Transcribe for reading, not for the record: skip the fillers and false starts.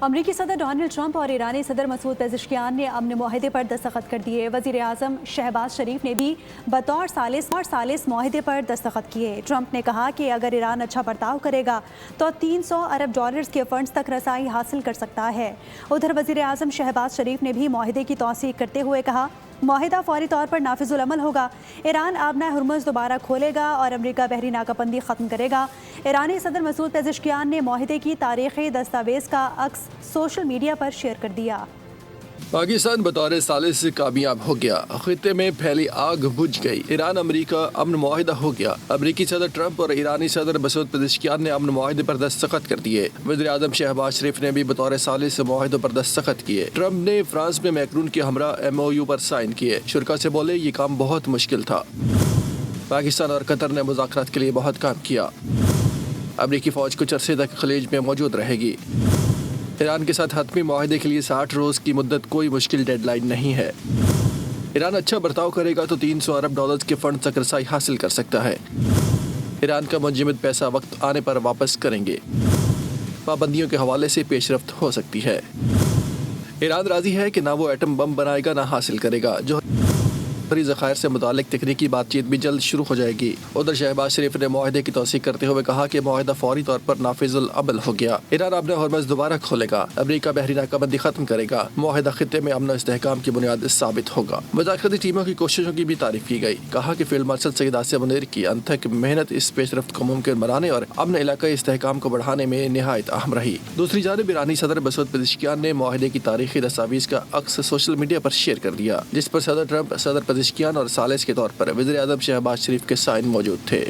امریکی صدر Donald Trump اور ایرانی صدر مسعود پزشکیان نے امن معاہدے پر دستخط کر دیے۔ وزیر اعظم شہباز شریف نے بھی بطور ثالث معاہدے پر دستخط کیے۔ ٹرمپ نے کہا کہ اگر ایران اچھا برتاؤ کرے گا تو $300 ارب کے فنڈز تک رسائی حاصل کر سکتا ہے۔ ادھر وزیر اعظم شہباز شریف نے بھی معاہدے کی توثیق کرتے ہوئے کہا معاہدہ فوری طور پر نافذ العمل ہوگا، ایران آبنہ ہرمز دوبارہ کھولے گا اور امریکہ بحری ناکہ بندی ختم کرے گا۔ ایرانی صدر مسعود پزشکیان نے معاہدے کی تاریخی دستاویز کا عکس سوشل میڈیا پر شیئر کر دیا۔ پاکستان بطور ثالث کامیاب ہو گیا، خطے میں پھیلی آگ بجھ گئی، ایران امریکہ امن معاہدہ ہو گیا۔ امریکی صدر ٹرمپ اور ایرانی صدر مسعود پزشکیان نے امن معاہدے پر دستخط کر دیے۔ وزیر اعظم شہباز شریف نے بھی بطور ثالث معاہدوں پر دستخط کیے۔ ٹرمپ نے فرانس میں میکرون کے ہمراہ MOU پر سائن کیے۔ شرکاء سے بولے یہ کام بہت مشکل تھا۔ پاکستان اور قطر نے مذاکرات کے لیے بہت کام کیا۔ امریکی فوج کچھ عرصے تک خلیج میں موجود رہے گی۔ ایران کے ساتھ حتمی معاہدے کے لیے 60 روز کی مدت کوئی مشکل ڈیڈ لائن نہیں ہے۔ ایران اچھا برتاؤ کرے گا تو $300 ارب کے فنڈ تک رسائی حاصل کر سکتا ہے۔ ایران کا منجمد پیسہ وقت آنے پر واپس کریں گے۔ پابندیوں کے حوالے سے پیش رفت ہو سکتی ہے۔ ایران راضی ہے کہ نہ وہ ایٹم بم بنائے گا نہ حاصل کرے گا۔ جوہری ذخائر سے متعلق تکنیکی بات چیت بھی جلد شروع ہو جائے گی۔ ادھر شہباز شریف نے معاہدے کی توثیق کرتے ہوئے کہا کہ معاہدہ فوری طور پر نافذ العمل ہو گیا، ایران آبنہ ہرمز دوبارہ کھولے گا، امریکہ بحری ناکہ بندی ختم کرے گا، معاہدہ خطے میں امن و استحکام کی بنیاد ثابت ہوگا۔ مذاکراتی ٹیموں کی کوششوں کی بھی تعریف کی گئی، کہا کہ فیلڈ مارشل سعید آصف منیر کی انتھک محنت اس پیش رفت کو ممکن بنانے اور امن علاقائی استحکام کو بڑھانے میں نہایت اہم رہی۔ دوسری جانب ایرانی صدر مسعود پزشکیان نے معاہدے کی تاریخی دستاویز کا عکس سوشل میڈیا پر شیئر کر دیا، جس پر صدر ٹرمپ، صدر پزشکیان اور ثالث کے طور پر وزیر اعظم شہباز شریف کے سائن موجود تھے۔